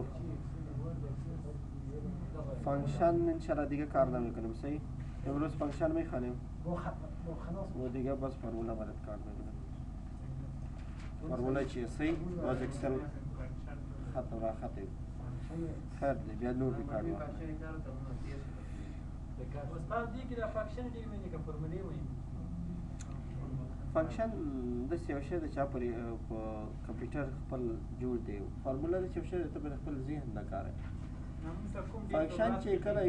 خب فانکشن انشالله دیگه کار نمیکنیم. صحیح امروز فانکشن میخوانیم و دیگه بس فرموله برات کار میکنیم. فرموله چیه؟ صحیح باز اکسل خط و خط خیر دی بیا نور بکار واخلیم. استاد دی کې د فانکشن ډېر مینه کې فرمولې وایي. فانکشن د یو شی د چا پر کمپیوټر خپل جوړ دی. فارموله د یو شی ته په خپل ذهن نه کار فانکشن چې کله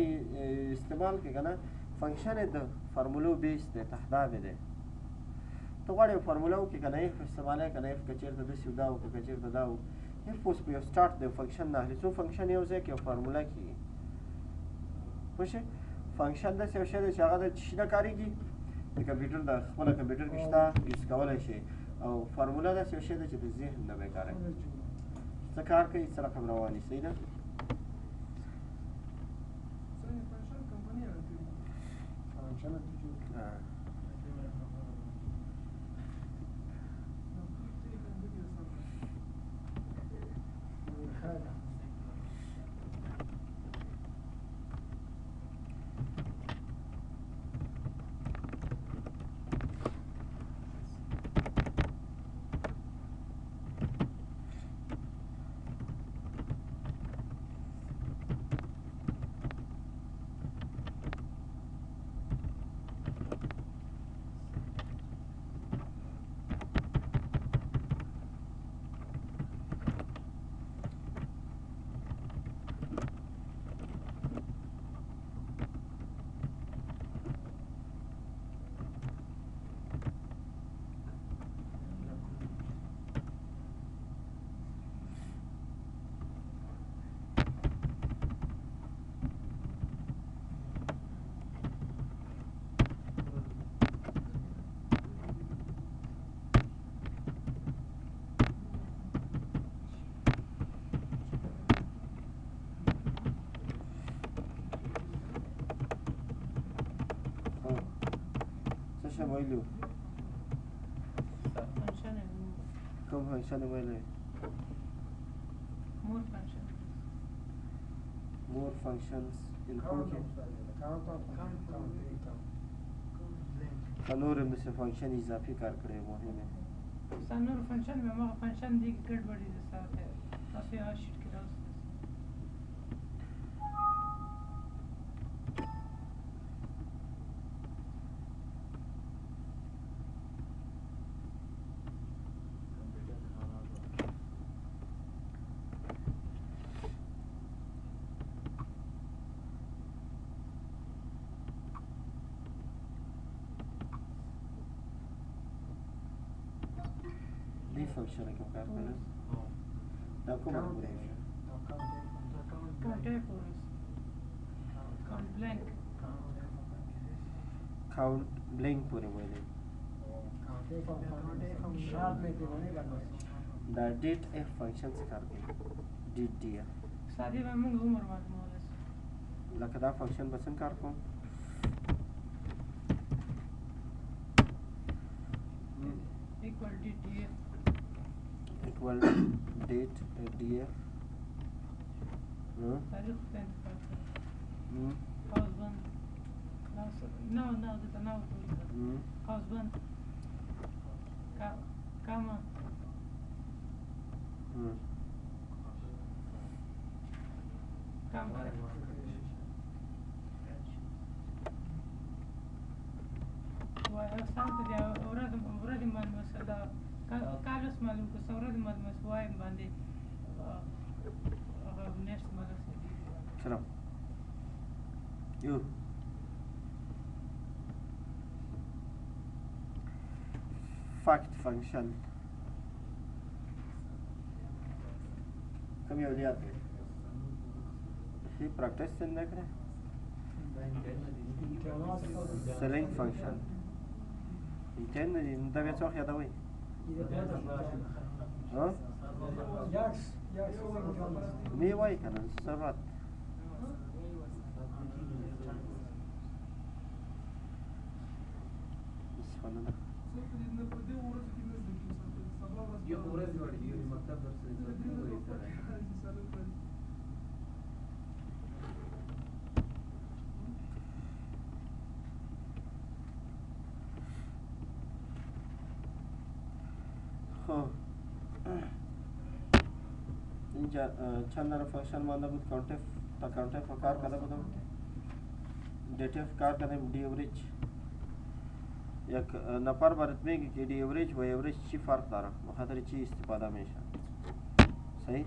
استعمال کې کنه فانکشن د فارمولو بیس دی تحداب دی. تو غواړې فارموله وکړې کنه اف استعماله کنه اف کچیرته داسې دا او کچیرته دا و اف اوس په یو سټارټ د فانکشن نه اخلي. څو فانکشن یو ځای کې یو فارموله کېږي پوه شئ. فانکشن داسې یو شی دی چې هغه د څه شي نه کارېږي د کمپیوټر د خپله کمپیوټر کې شته یوز کولی شي او فارموله داسې یو شی دی چې د ذهن نه به یې کاروي څه کار کوي څه رقم رواني. صحیح ده ویلو کوم فانکشن ویلو more functions in cooking نور هم دسه فانکشن اضافي کار کړی مهمه نور فانکشن مې ما فانکشن دی ګډوډي ده ساته تاسو یې شیټ کې راځي. فانکشن کوم کار کوي دا کومه پورې count blank پورې وایي دا date f function څه کار کوي date دی ساده به موږ عمر معلوموله لکه دا فانکشن به څنګه کار کوم equal df equal date df تاریخ husband no ده now husband comma وسانته دی اورد معلومه ده کالوس معلوم کو سورد معلومه وایم باندې نفس معلومه سلام یو fact function کوم یو دی یاد شي پریکټیس څنګه کړه select function intend دا بیا څه یادوي ها می وای کنه ضرورت سبحان یو ورځ وړي یو مکتب درس اینجا چند تا فانکشن مانده بود کانتف تا کانتف رو کار کرده بودم دیتف کار کردیم دی اوریج یک نفر برات میگه که دی اوریج و اوریج چی فرق داره بخاطر چی استفاده میشه صحیح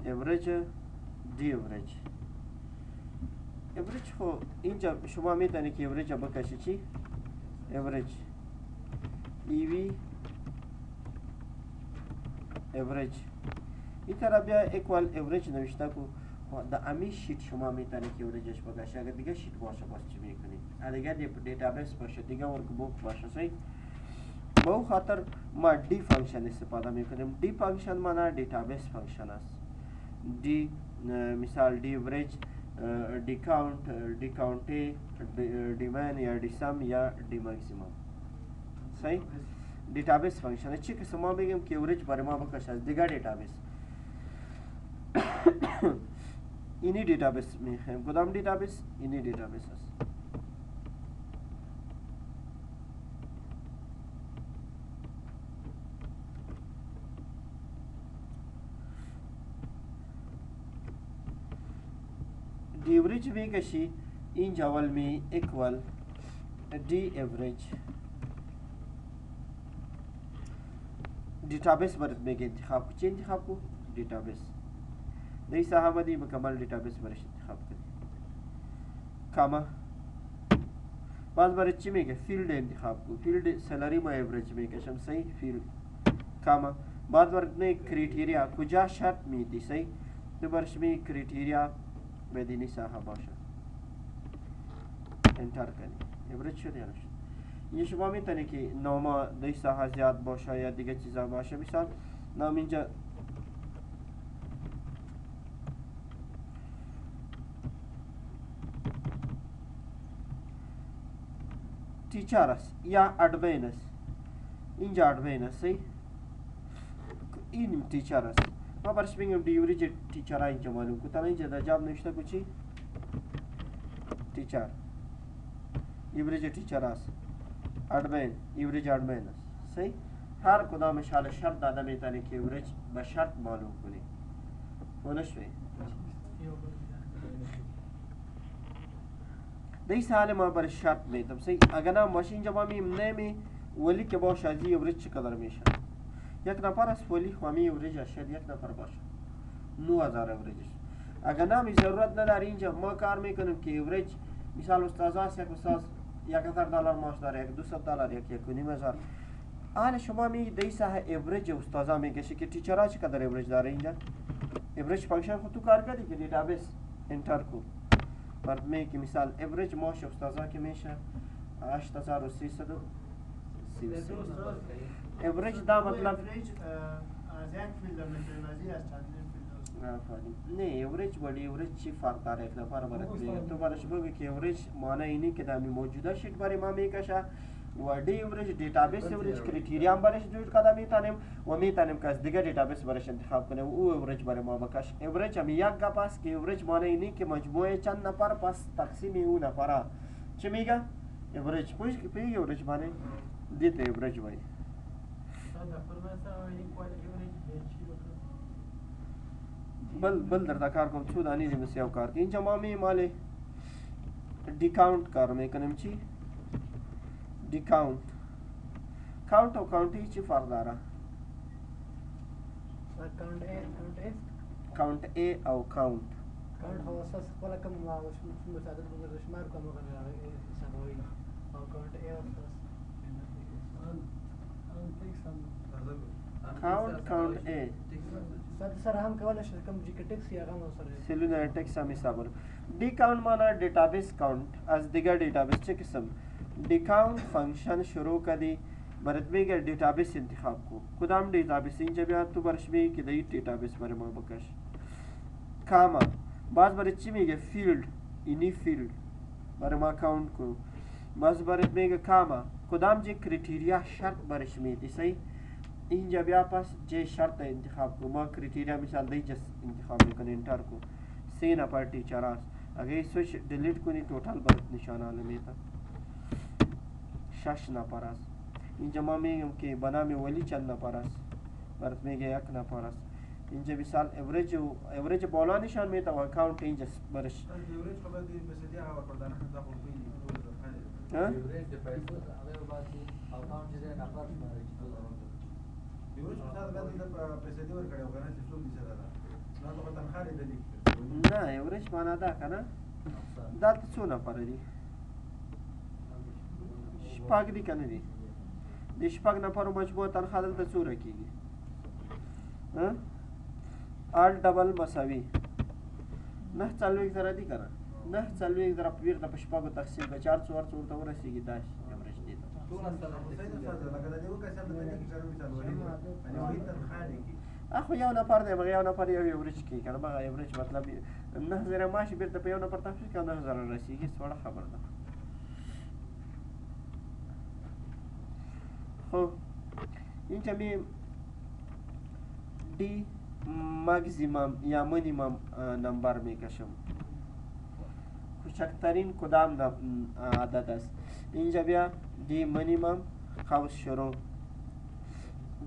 اوریج دی اوریج اوریج خو اینجا شما میتونی که اوریج بکشی چی اوریج ای وی اوریج این طرف بیا اکوال اوریج نوشته کو در امی شیت شما میتونی که اوریجش بکشی اگر دیگه شیت باشه باز چی میکنی اگر دیتابیس باشه دیگه ورک بوک باشه صحیح به او خاطر ما دی فانکشن استفاده میکنیم دی فانکشن مانا دیتابیس فانکشن است دی مثال دی اوریج دی کاونت دی کاونتی دی من یا دی سم یا دی ماکسیمم صحیح دیتابیس فانکشن چی که ما میگیم که اوریج برای ما بکش از دیگه دیتابیس اینی دیتابیس میخوایم کدام دیتابیس اینی دیتابیس است دی اوریج میکشی اینجا اول می اکوال دی اوریج دیتابیس برات میگه انتخاب کو چی انتخاب کو دیتابیس دی صاحب دی مکمل دیتابیس برش انتخاب کنی کاما باز برات چی میگه فیلد انتخاب کو فیلد سالری ما اوریج میکشم صحیح فیلد کاما باز برات نه کریتریا کجا شرط میدی صحیح تو برش می کریتریا بدینی صاحب باشه انتر کنی اوریج شد یا نشد این شما میتونی که نام دی ساحه زیاد باشه یا دیگه چیزا باشه مثال نام اینجا تیچر است یا ادمین است اینجا ادمین است این تیچر است ما برش میگم دی اوریج تیچر اینجا معلوم کنم اینجا در جواب نوشته کو چی تیچر اوریج تیچر است ادمین اوریج ادمین است صحیح هر کدامش حال شرط داده میتونی که اوریج به شرط معلوم کنی ونشوی دیس حال ما بر شرط میتم صحیح اگر نام باشه اینجا ما میم نمی ولی که باشه از اوریج چقدر میشه یک نفر است ولی خوامی اوریج شد یک نفر باشه 9000 اوریجش اگر نامی ضرورت نداره اینجا ما کار میکنیم که اوریج مثال استاد است یک استاد $1000 ماش داره $200 یک $1,500 حالا شما می دی ساحه اوریج استادا میکشی که تیچرها چقدر اوریج داره اینجا اوریج فانکشن خود تو کار کردی که دیتابیس انتر کو فرض می که مثال اوریج ماش استادا که میشه 8330 اوریج دا مطلب از یک فیلد میشه از چند فیلد نه اوریج ولی اوریج چی فرق داره یک نفر برات میگم تو برش بگی که اوریج معنی اینی که دمی موجوده شیت برای ما میکشه و دی اوریج دیتابیس اوریج کریتریا هم برش جوړ کده میتونیم و میتونیم که از دیگه دیتابیس برش انتخاب کنیم او اوریج برای ما بکش اوریج هم یک گپ است که اوریج معنی اینی که مجموعه چند نفر پس تقسیم اون نفره چی میگه اوریج پوش که پیگه اوریج معنی دیت اوریج وای بل در کار کوم څو دانی دې مسیاو کار کې اینجا ما می مال دی کاونت کار مې کنم چی دی کاونت کاونت او کاونټي چی فرق داره کاونت ا او کاونت کاونت هو اساس ولا كم مساعدة من الشمال كم سنوي او كاونت ا کاونت ا سر هم کولای شي کوم جی ټیکس یا غو سره سیلولر ټیکس هم حساب دی کاونت معنا ډیټابیس کاونت از دیگر ډیټابیس چه قسم دی کاونت فنکشن شروع کردی برات میگه دیتابیس انتخاب کو کدام دیتابیس اینجا بیا تو برش میگه که دی دیتابیس برای ما بکش کاما باز برات چی میگه فیلد اینی فیلد برای ما کاونت کو باز برات میگه کاما کدام جی کریتریا شرط برش میدی صحیح اینجا بیا پس جه شرط انتخاب کو ما کریتریا مثال دی جس انتخاب میکنه انتر کو سی نفر टीचर اگه سویچ डिलीट کنی ټوټال برات نشانه لمیتا 6 نفر است اینجا ما میگیم که به نام ولی چند نفر است، برات میگه یک نفر است. اینجا مثال اوریج بالا نشان میده و اکاونت اینجا برش اوریج خبر دی پیسې دی هغه پردانه دا خو وی ها اوریج د پیسو هغه باندې اکاونټ دې نفر شماري اوریج مثال دا د پیسې دی ورکړو کنه چې څو دي سره دا نو تنخواه دې لیک نه اوریج معنا دا کنه دلته څو نفر دي شپږ دي کنه دي د شپږ نفرو مجموع تنخواه دلته څو راکېږي ها آل ډبل مساوي 9 زره دي کنه 9 زره په ویغه په شپږو تقسیم به 4 ورته ورسیږي دا اوریج دي اخو یو نفر دی یو نفر یو اوریج کې کنه هغه اوریج مطلب 9 زره ماشي بیرته په یو نفر تخفیف کړه 9 زره رسیږي څوړه خبر ده. خب اینجا می دی ماکسیمم یا مینیمم نمبر میکشم. کوچکترین کدام عدد است؟ اینجا بیا دی مینیمم قوس شروع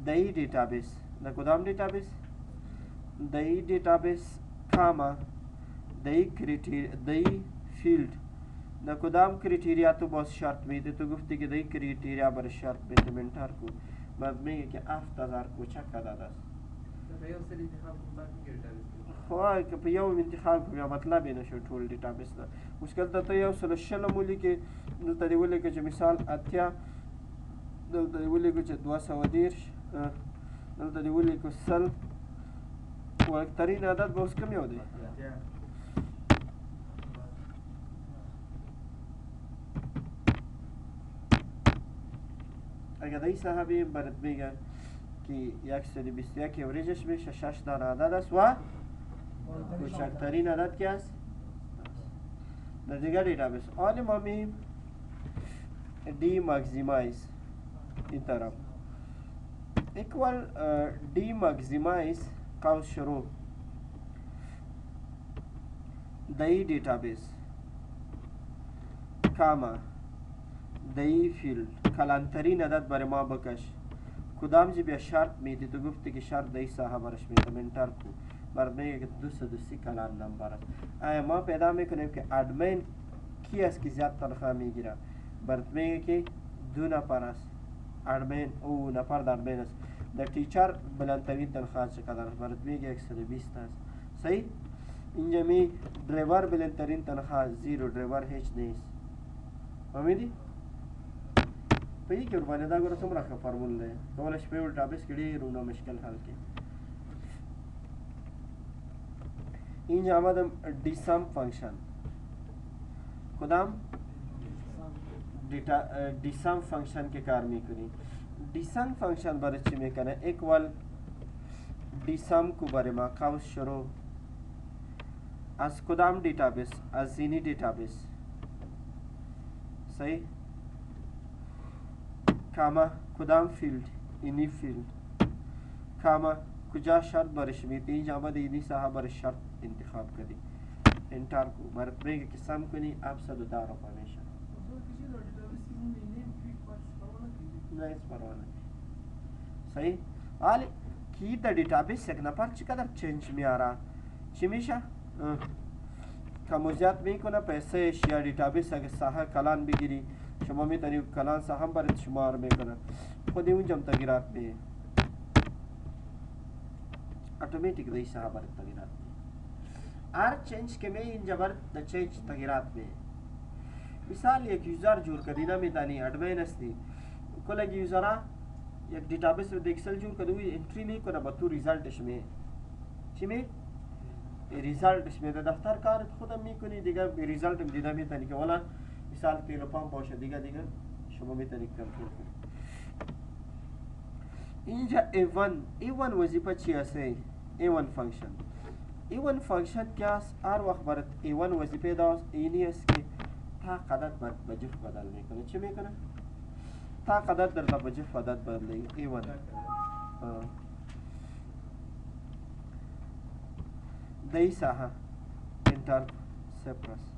دی دیتابیس نه کدام دیتابیس؟ دی دیتابیس کاما دی فیلد نه کدام کریتیریا تو باز شرط میده تو گفتی که دی کریتیریا بر شرط میده منتر کو بعد میگه که 7000 کوچک عدد است. خو که په یو انتخاب کوم یا مطلب نه شو ټول ډیټابیس نه مشکل ته یو سره شل مولي کې دلته دی ولې چې مثال اتیا دلته دی ولې چې 210 دلته دی ولې چې سل ورکترین عدد به اوس کوم یو دی اگر دای صاحبی برات میگه که 121 اوریجش میشه 6 دانه عدد است و کوچکترین عدد که است در دیگر دیتابیس. حالا ما می دی ماکسیمایز این طرف اکوال دی ماکسیمایز قوس شروع دی دیتابیس کاما دی فیلد کلانترین عدد برای ما بکش کدام جی بیا شرط میدی تو گفتی که شرط دی صاحبرش میده منتر کو برد میگه که 230 کلان نمبر است. آیا ما پیدا میکنیم که ادمین کی است که زیاد تنخواه میگیره؟ برد میگه که 2 نفر است ادمین او نفر در ادمین است. در تیچر بلندترین تنخواه چقدر است؟ برد میگه 120 است. صحیح؟ اینجا می ډرایور بلندترین تنخواه 0 ډرایور هیچ نیست. فهمیدی؟ په دې کې ورباندې دا ګوره څومره ښه فارمول دی کولی شي په یو ډیټابیس کې ډېرونه مشکل حل کړي. اینجا آمدم دیسم فنکشن کدام دیسم فنکشن که کار میکنی دیسم فنکشن برای چی میکنه اکوال دیسم کو برای ما قوس شروع از کدام دیتابیس از اینی دیتابیس صحیح کاما کدام فیلد اینی فیلد کاما کجا شرط برش میده اینجا آمده اینی صاحب برش شرط انتخاب کردی انتر کو برات میگه که سم کنی آپ 110 روپये میشه نه هیچ پروا نه صحیح. حالا کی در دیتابیس یک نفر چقدر چنج میاره چی میشه کم و زیاد میکنه پیسهش یا دیتابیس اگه ساحه کلان بگیری شما میتونی کلان ساحه هم برات شمار میکنه خودی اونجا هم تغییرات میه ऑटोमेटिक रही साहब तगीरात में are change के में इन जबर the change तगीरात में मिसाल एक यूजर जोड़ कर दिना में दानी एडमिन असली को लगी यूजरा एक डेटाबेस में एक्सेल जोड़ कर हुई एंट्री नहीं करा बतू रिजल्ट इसमें चिमे रिजल्ट इसमें द दफ्तर कार खुद मी को नहीं दिगा रिजल्ट में दिना में तनिक वाला मिसाल तेरो पंप पहुंचा दिगा शमा में तनिक कंट्रोल اینجا A1 وظیفه چی است؟ A1 فانکشن A1 فانکشن که است هر وقت برات A1 وظیفه داشت اینی است که تا قدر به جفت بدل میکنه چی میکنه؟ تا قدر در به جفت عدد بدلی A1 دی ساحه انتر سپرس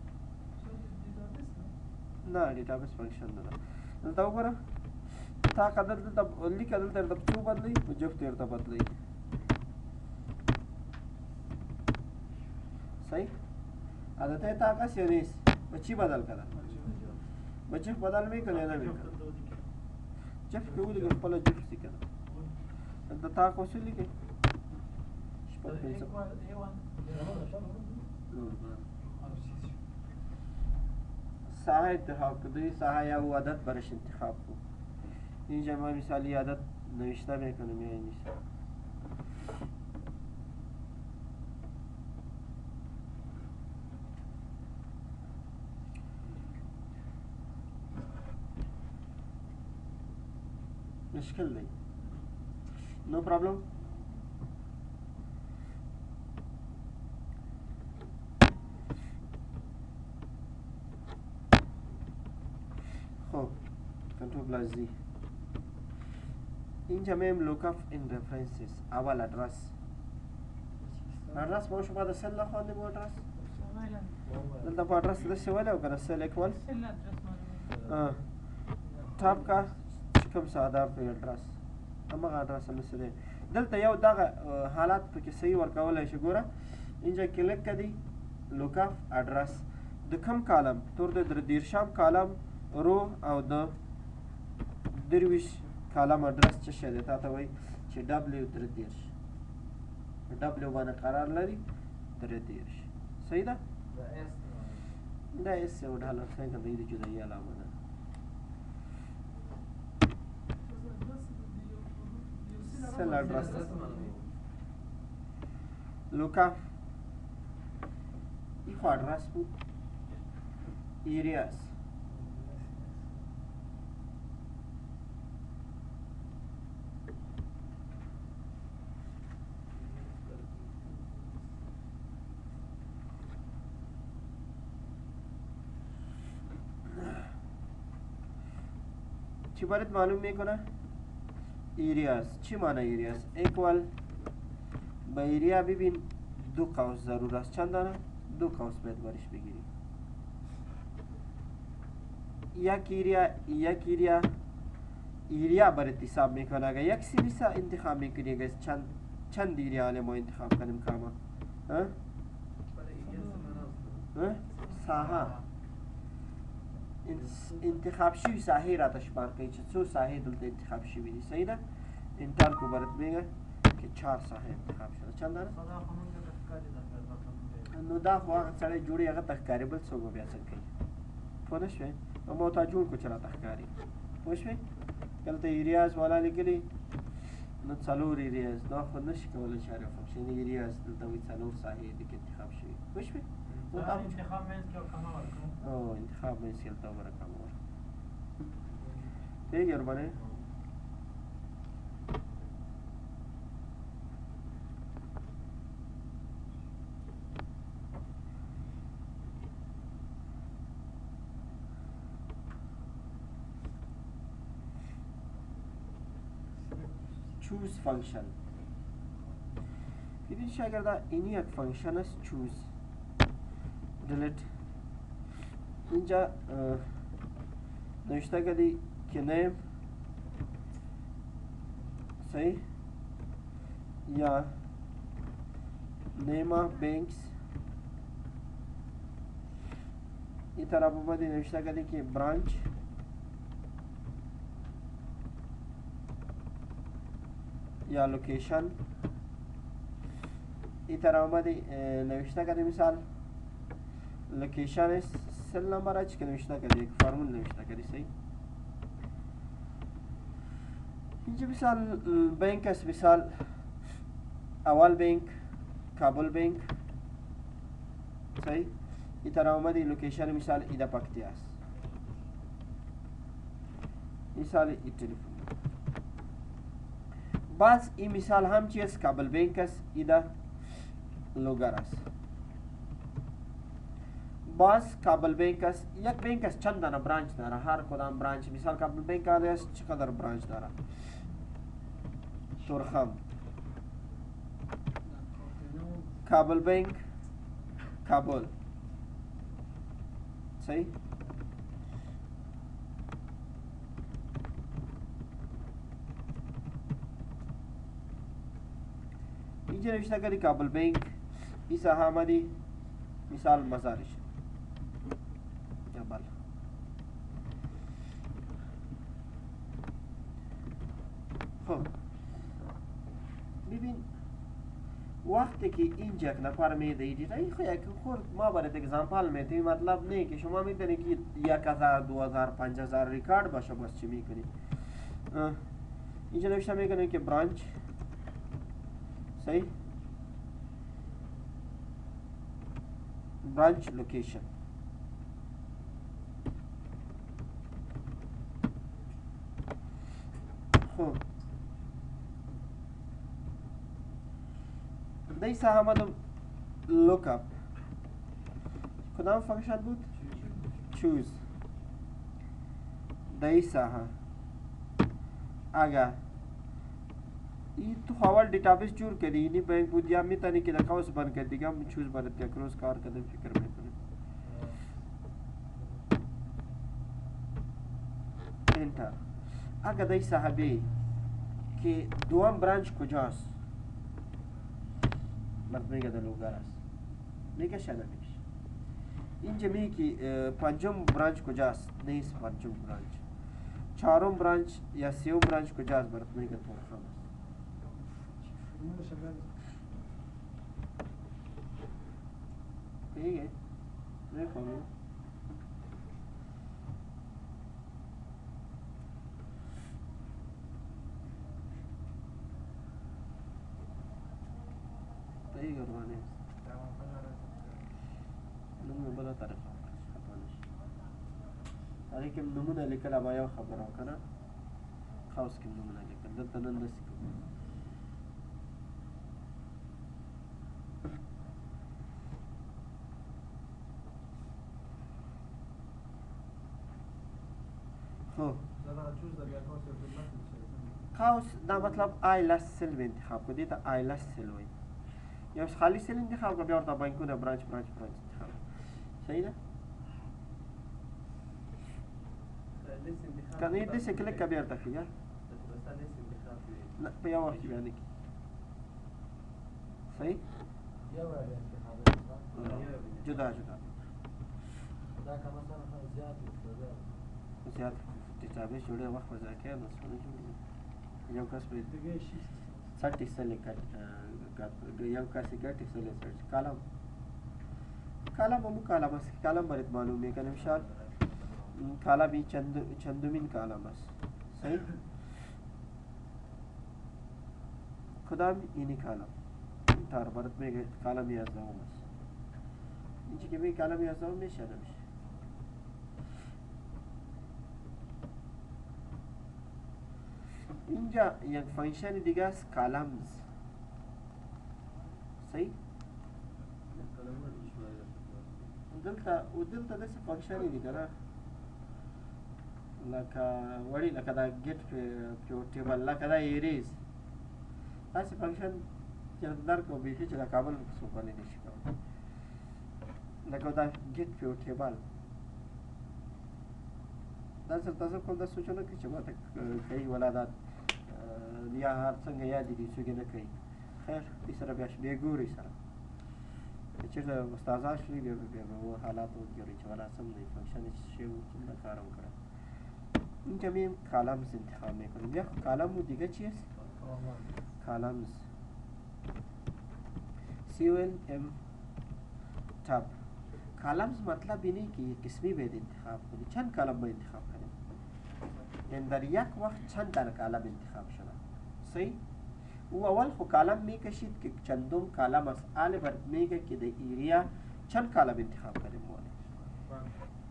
نه دیتابیس فانکشن نه دلته وګوره تا قدر دلته لیک دلته د څو بدلی په جفت ورته بدلی صحیح عادت تا کا سینیس بچی بدل کړه بچی بدل می کړه نه می جفت په ودی خپل جفت څه کړه د تا کو څه لیکي ساحه انتخاب کړئ ساحه یا عادت برش انتخاب کو اینجا ما مثالی عادت نوشته میکنم یا نیست مشکل نہیں نو پرابلم خب کنٹرول پلس زی اینجا میم لوکاف این ریفرنسز اول ادرس ادرس باشه بعد سل خواندی با ادرس دلتا با ادرس دسته ولی او کنه سل اکول تاب کا چکم ساده په ادرس اما ادرس هم سره دلته یو دغه حالات پکې صحیح ورکولای شي ګوره اینجا کلیک کړئ لوکاف ادرس د کم کالم تور د دیرشم کالم رو او د درویش کالم ادرس څه شی دی تا ته وایي چې ډبلیو 33 ډبلیو باندې قرار لري 33 صحیح ده دا ایس یو ډاله څنګه دی د جدایي علامه ده سل ادرس لوکاف ایخو ادرس بود ایریاس چی باید معلوم میکنه ایریاز چی معنی ایریاز اکوال با ایریا ببین دو قوس ضرور است چند دانه دو قوس باید برش بگیری یک ایریا بر انتصاب میکنه اگر یک سیریسا انتخاب میکنی اگر چند ایریا ما انتخاب کنیم کاما ساحه انتخاب شوی ساحه را تشمار کنی چه څو ساحه دلته انتخاب شوی دی صحیح ده انتر کو برات میگه که 4 ساحه انتخاب شده چند داره نو دا خو هغه سړی جوړي هغه تخکاری بل څوک بیا څنګه کوي پوه نه شوې ما تا جوړ کو چې را تخکاری پوه شوې دلته ایریاز والا لیکلي نو څلور ایریاز دا خو نشي کولی چې هر فنکشن ایریاز دلته وایي څلور ساحې دې کې انتخاب شوي پوه شوې انتخاب منځ کې کما ورکړو او انتخاب منځ کې دلته ورکړم پیږي ورباندې choose function ببین شاگردا این یک فانکشن است choose delete اینجا نوشته کردی که name صحیح یا name banks این طرف اومدی نوشته کردی که branch یا لوکیشن این طرح آمده نوشته کرده مثال لوکیشن سل نمبر هست که نوشته کرده یک فرمول نوشته کرده صحیح اینجا مثال بینک است مثال اول بینک کابل بینک صحیح این طرح آمده لوکیشن مثال ایده پکتی است مثال ای تلفن باز این مثال هم چیست کابل بینک است ایده لوگر است باز کابل بینک است یک بینک است چند دانه برانچ داره هر کدام برانچ مثال کابل بینک است چقدر برانچ داره تورخم کابل بینک کابل صحیح اینجا نوشته کردی کابل بینک این ساحه آمدی مثال مزارش یا بله خب ببین وقتی که اینجا یک نفر میده ایدیت این یک خورد ما برات اگزامپل میتونی مطلب نه که شما میدونی که 1000 2000 5000 ریکارد باشه بس چی میکنی اینجا نوشته میکنه که برانچ صحیح برانچ لوکیشن خب دیسا آمدم لوک اپ کدام فانکشن بود؟ چوز دیسا اگر این تو اول دیتابیس جور کردی اینی بینک بود یا میتونی که دکاوس بند کردی دیگه هم چوز برد یا کروز کار کردم فکر میکنی انتر اگر دی صاحبی که دوام برانچ کجاست مرد میگه در لوگار است میگه شده میشه اینجا میگه که پنجم برانچ کجاست نیست پنجم برانچ چهارم برانچ یا سیوم برانچ کجاست برد میگه تو خواهم میگه نفهمیم صحیح قربانی نمونه بلا طریقه خطانش تاریخ کم نمونه لیکل اما یو خبر ها کنه خواست کم نمونه لیکل دلتا نندسی کن خب خاص دا مطلب آیلس سیل میں انتخاب کو دیتا آیلس سیل ہوئی یا اس خالی سیل انتخاب کا بھی اور بینکو دا برانچ انتخاب صحیح نا کانی دے سے کلک کا بھی ارتا کیا لا پہ اور کی بیانی کی صحیح جدا زیاد دیتابیس جوړه وخت په ځای کې نو څونه جوړه یو کس په دغه 30 سل کټ یو کس ګټ سل سرچ کالم مو کالم است کالم برات معلومه کنه مثال کالم چندمین کالم است صحیح کدام اینی کالم تار برات میگه کالم 11 است اینجا که میگه کالم 11 میشه نمیشه اینجا یک فانکشن دیگه است کالمز صحیح دلتا داسې فانکشن دی کنه لکه وړي لکه دا ګیټ پیو ټیبل لکه دا ایریز داسې فانکشن چې درکو بیخي چې د کابل څوک باندې نشي کولی لکه دا ګیټ پیو ټیبل دا سره تاسو کوم دا سوچونه کوي چې ماته کوي ولادت یا هر څنګه یاد دي څوک نه کوي خیر دې سره بیا ګوري سره چې استادان شي بیا و حالات وګوري چې ولا سم دی فانکشن شی څنګه کارم کړه اینجا میم کالمز انتخاب میکنیم یا کالم دیگه چی است کالمز COLM تاب کالمز مطلب اینه که یک قسمی باید انتخاب کنی چند کالم باید انتخاب کنیم یعنی در یک وقت چند تا کالم انتخاب شده صحیح او اول خو کالم میکشید که چندم کالم است آل بر میگه که در ایریا چند کالم انتخاب کنیم مولی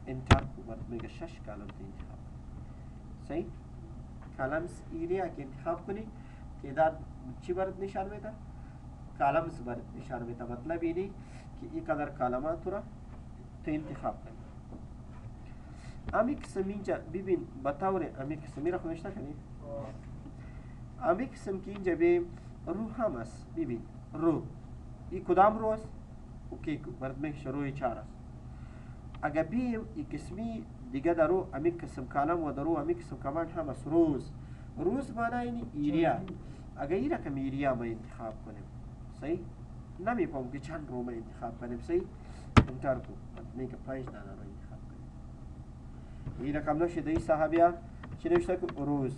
انتر بر میگه 6 کالم انتخاب صحیح کالمز ایریا که انتخاب کنی تعداد چی برد نشان میده کالمز برد نشان میده مطلب اینه که این قدر کالمات را تو انتخاب کنی امی قسم اینجا ببین بطور امی قسمی را خونشتا کنی امی قسم که اینجا بیم رو هم است ببین رو این کدام رو است اوکی برد میکشه روی 4 است اگر بیم این قسمی دیگه در رو امی قسم کالم و در رو امی قسم کماند هم است روز معنی اینی ایریا اگر این رقم ایریا ما انتخاب کنیم صحیح نمیفهم که چند رو ما انتخاب کنیم صحیح انتر کو میگه 5 دانه رو انتخاب کنیم این رقم نوشته ای صحابیا چی نوشته که روز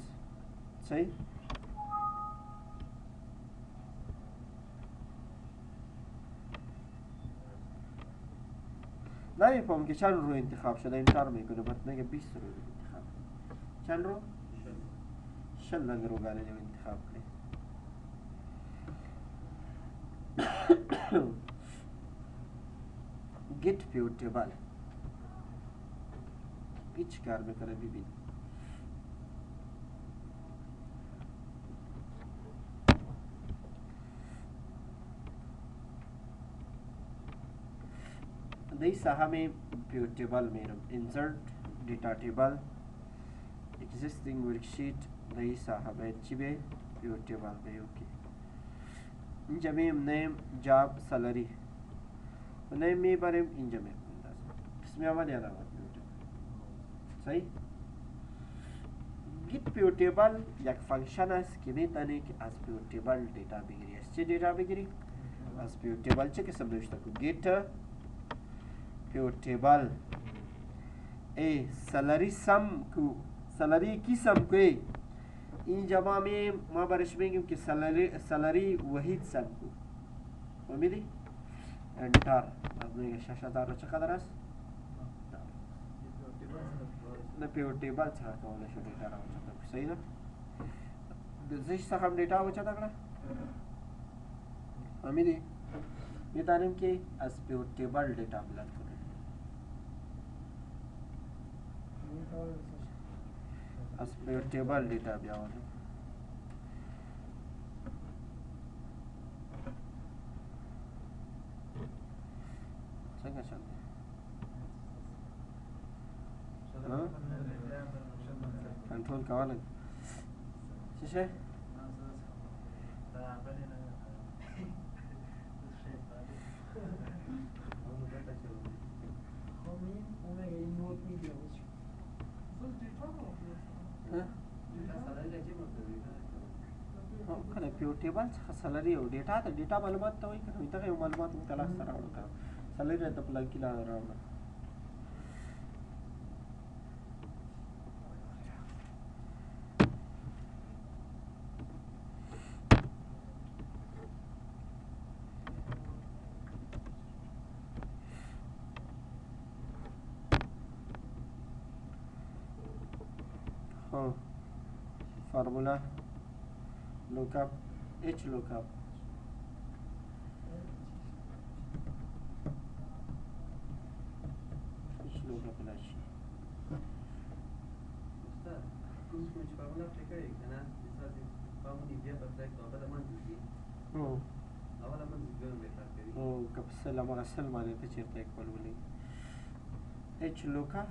صحیح نمیفهم که چند رو انتخاب شده انتر میکنه بعد میگه 20 رو انتخاب چند رو؟ 60 رنگ رو گاله انتخاب کنیم get پیوتیبل هیچ کار میکنه ببین دی سهم پیوتیبل میرم insert data table existing worksheet دی سهم چی به پیوتیبل به اوکی اینجا میم نیم جاب سالری نیم میبریم اینجا میم اسم عمل یاد آورد صحیح گیت پیوتیبل یک فانکشن است که میتونه که از پیوتیبل دیتا بگیری از چه دیتا بگیری؟ از پیوتیبل چه قسم نوشته کو گیت پیوتیبل ای سالری سم کو سالری کی سم کو اینجا ما برش میگیم که سالری وحید سم کو فهمیدی؟ انتر از میگه 6000 چقدر است؟ نه پیوتیبل څخه کولای شو ډیټا راوچته کړو صحیح ده د زیش څخه هم ډیټا اوچته کړه فهمیدی میتونیم که از پیوتیبل ډیټا بلند کړو از پیوتیبل ډیټا بیا ولې څنګه چل کنټرول کولای څه شي کله پیوټیبل څخه سالري او ډیټا ته ډیټا معلومات ته وایي کنه دغه معلومات موږ تلاش سره راوړو سالري ته پلان کې لا راوړو formula lookup h lookup लाशी Ustaz, कुछ formula apply करें ना जैसा formula दिया पर एक तो बड़ा मान दीजिए अवला मान दीजिए में बेटा करिए कब लमा असल माने ته چیرته کول ولي h lookup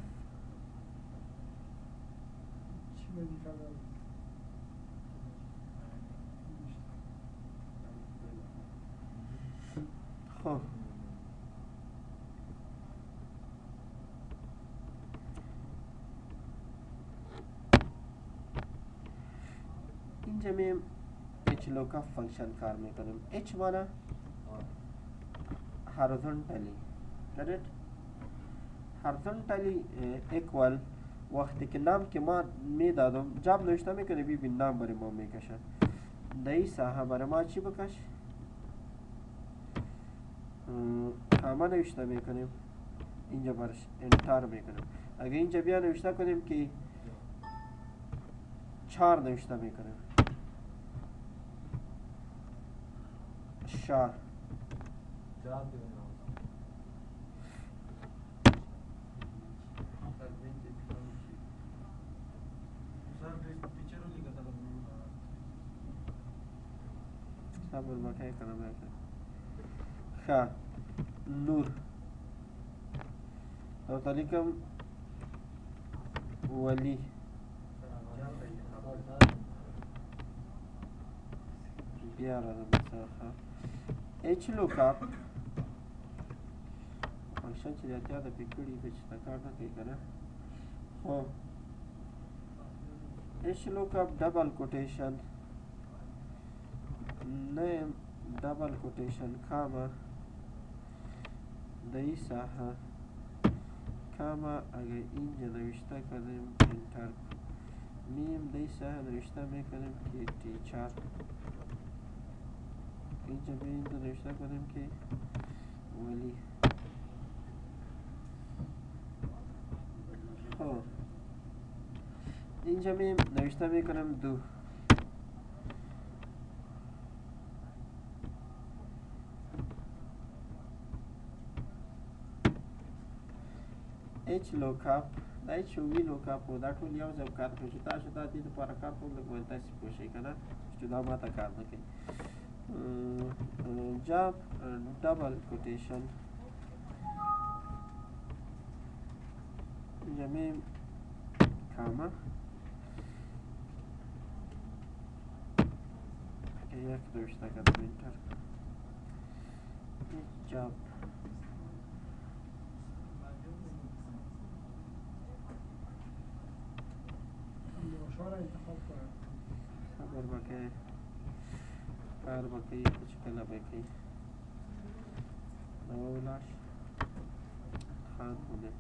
خب اینجا میم h lookup فانکشن کار میکنیم h معنی horizontally correct horizontally equal وقتی که نام که ما میدادم جاب نوشته میکنه بی نام برای ما میکشه دایی ساحه برای ما چی بکش کاما نوشته میکنیم اینجا برش انتر میکنیم اگر اینجا بیا نوشته کنیم که 4 نوشته میکنیم شار جواب دیو صبر بکای کنم خا نور علیکم ولی بیا را مثلا h lookup فانکشن چې اتیا د پکړی په چې تا کار نه کوي کنه خو h lookup double quotation name double quotation comma دای ساحه comma اگر اینجا نوشته کردیم انتر میم دای ساحه نوشته میکنیم که تیچر اینجا به اینجا نوشته کنیم که ولی خب اینجا میم نوشته میکنم دو H lookup دا H او V lookup و دا ټول یو ځای کار کوي چې تاسو دا دې لپاره کار کوم لږ باید تاسو پوه شئ که نه چې دا ماته کار نه کوي job double quotation جمیم کامه یک نوشته کردم انتر job صبر بکی کار بکی کچھ کلا بکی نولاش خان ہونے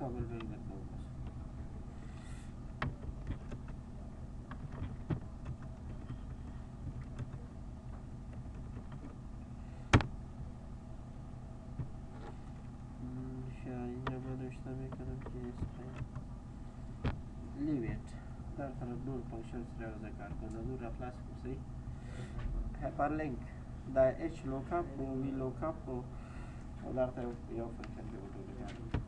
काबुल में करता हूँ बस leave it در طرف دور فانکشن سره ذکر کنه دور افلاس کوسی hyperlink دا H lookup و V lookup و درته یو فنکشن دی وټول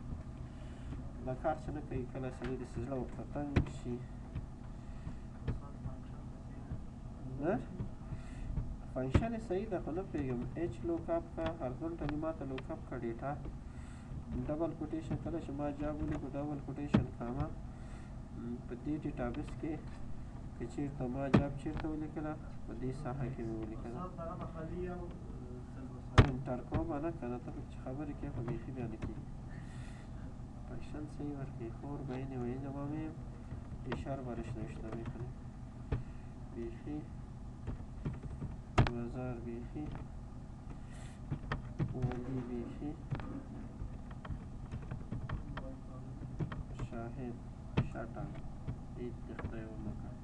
دا کار څنګه کوي کله سړی د سزله ورته تنګ شي فنکشن صحیح ده خو نه پوهېږم H lookup کا هارزونټل ماته lookup کا ډیټا ډبل کوټیشن کله چې ما جاب ولیکو ډبل کوټیشن کامه په دې ډیټابیس کې که چېرته ما جاب چېرته ولیکله په دې ساحه کې مې ولیکله انټر کوم نه که نه ته چې خبرې کوې خو بیخي بیا نه کېږي فنکشن صحیح ورکوي خور بین وینما میم اشار برش نوشته میکنیم بیخی 2000 بیخی ولی بیخی شاهد شاٹن ایت دخته و مکن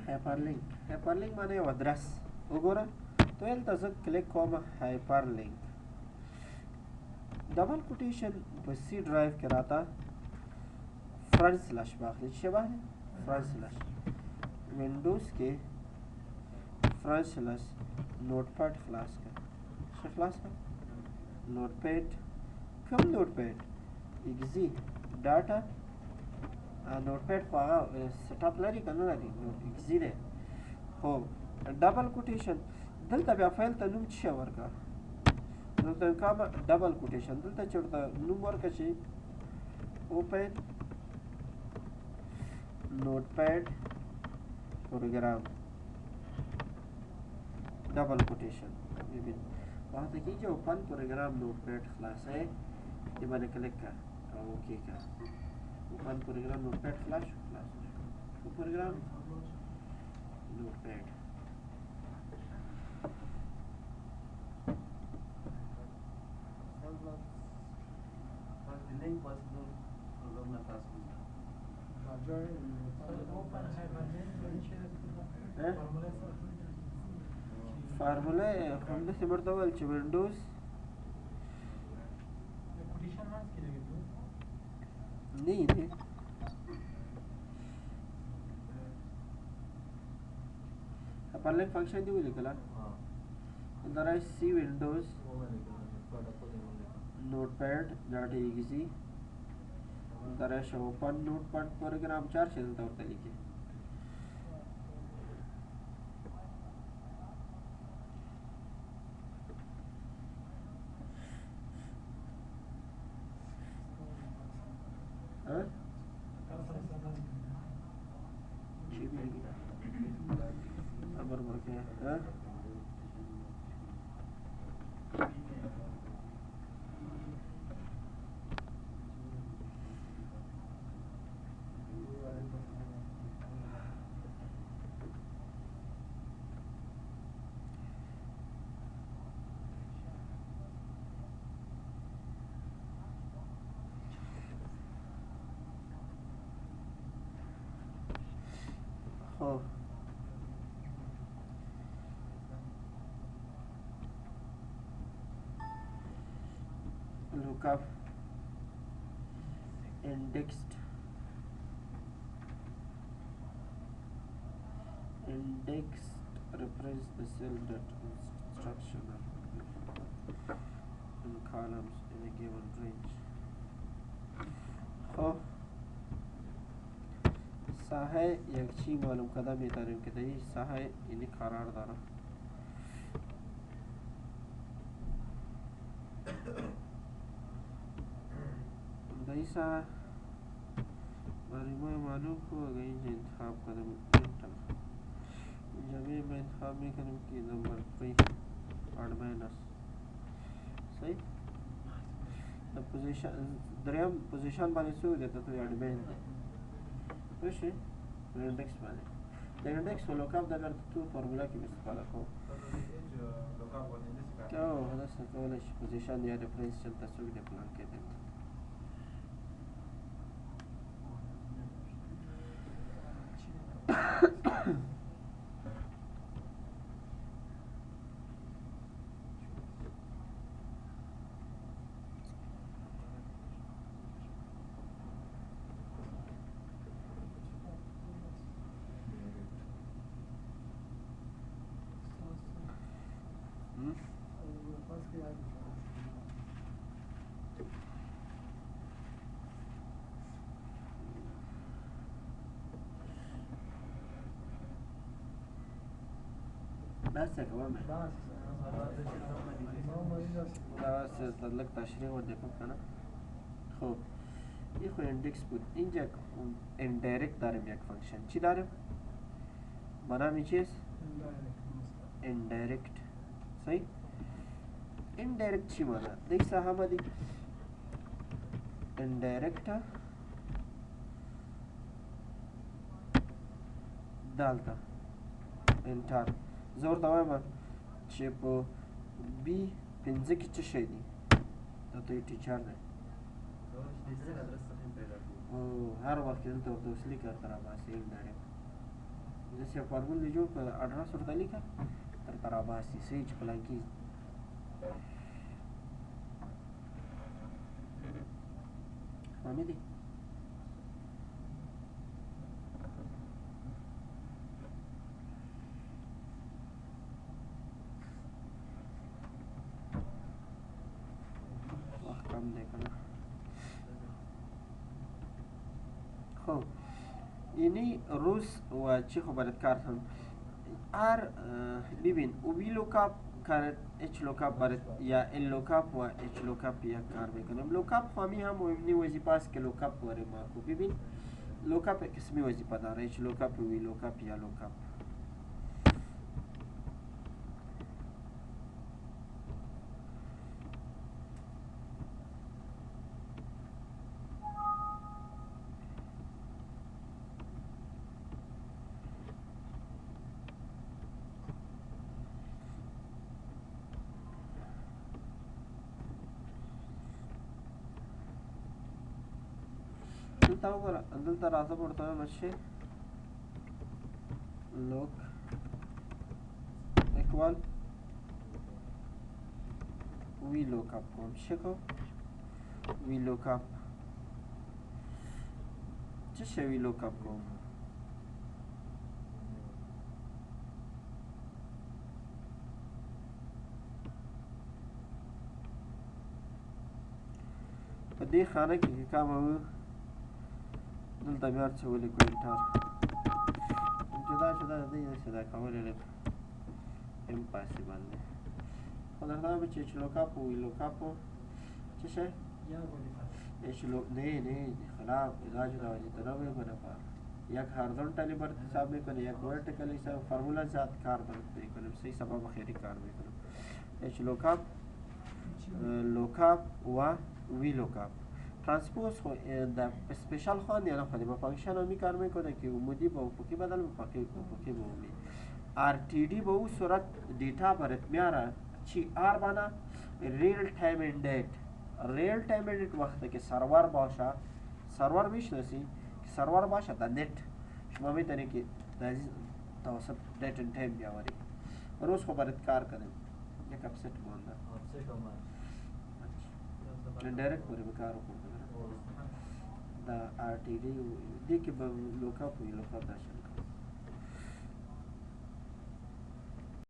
hyperlink معنی یو ادرس وګوره تو دلته زه کلیک کوم hyperlink ډبل کوټیشن په سی ډرایو کې راته فرنٹ سلیش واخلي چې باندې فرنٹ سلیش وینډوز کې فرنٹ سلیش نوٹ پیډ خلاص کړه څه خلاص کړه نوٹ پیډ کوم نوٹ پیډ ایگزی ډاټا نوٹ پیډ خو هغه سیټ اپ لري که نه لري ایگزی دی خو ډبل کوټیشن دلته بیا فایل ته نوم څه شی ورکړه دلته کومه ډبل کوټیشن دلته چې ورته نوم ورکړه چې اوپن نوٹ پیډ پروګرام ډبل کوټیشن ببین وهته کې چې اوپن پروګرام نوٹ پیډ خلاص ہے یہ باندې کلیک کړه او اوکې کړه اوپن پروګرام نوٹ پیډ خلاص شو پروګرام نوٹ پیډ link possible program na task فارموله همداسې ورته وویل چې وینډوز نه دی hyperlink function دی ولیکله دا راځي سی وینډوز notepad.exe در اوپن نوټپیډ پروګرام 4 شې دلته ورته لیکي اوكي ها خب look up indexed represents the cell that instructional in columns in a given range. خب ساحه یک چی معلوم کده میتونیم که در ساحه اینی قرار داره. در این ساحه برای ما معلوم که اگر اینجا انتخاب کنیم انتر جمعی ما انتخاب میکنیم که نمبر 3 اڈمین است. صحیح؟ در پوزیشن دریم پوزیشن باندې څو دی ته اډمین دی وشي د انډکس باندې د انډکس لوکاپ د ګرځ تو فارمولا کې استفاده کوو او هدا څه کولای شي پوزیشن یا ریفرنس چلته څوک دی پلان کې دی بس کومه بس لك تشریح ورته کوم کنه. خب این خو ایندکس بود. اینجا اندایرکت داریم یک فانکشن. چی داریم؟ با نام چیز؟ اندایرکت. صحیح؟ اندایرکت چی معنی؟ دیکھ صاحب دی اندایرکت دالتا انتر زور دوایم چې په بی پنځه کې څه شی دی دا ته ټیچر دی او هر وخت دلته ورته اوس لیکه تر باسي انډایرکټ داسې فارمول دی جوړ کړه اډرس ورته لیکه تر باسي صحیح چې پلان کې مامي دی خب اینی روز و چی خبرت کردم هر ببین او بی لوکاپ کارت اچ لوکاپ برات یا ال لوکاپ و اچ لوکاپ یا کار میکنم. لوکاپ همی هم مهمی وظیفه است که لوکاپ واره مارکو. ببین لوکاپ قسمی وظیفه داره اچ لوکاپ و وی لوکاپ یا لوکاپ. دلته راځه ورته مشه لوک اکوال وی لوک اپ کوم شکو وی لوک اپ چه شی وی لوک اپ کوم په دې خانه کې کوم دلته بیا څه ولیکو انټر جدا دی دا کول لري امپاسیبل دی خو دا به چې لوکاپ وی لوکاپ څه شي یا ولیکو ايش لو نه خلاف دا جدا دي دا به بنا پا یک هورزونتالی برات حساب میکنه، یک ورتیکالی حساب. فرمولا زیاد کار برات میکنه، سه سبب خیلی کار میکنه. اچ لوکاپ، لوکاپ و وی لوکاپ. ترانسپوز خو در اسپیشال خواندی نه خواندی با فانکشن همی کار میکنه که عمودی با افقی بدل افقی با عمودی. RTD به اون صورت دیتا برات میاره چی آر بنا ریل تایم ایندیت. ریل تایم ایندیت وقتی که سرور باشه، سرور میشناسی که سرور باشه در نت شما میتونی که در توسط دیت ان تایم بیاوری. روز خو برات کار کنه یک اپسیت مونده آفست اومد डायरेक्ट पूरे में कार को the RTD देखिए लोका कोई लोका दर्शन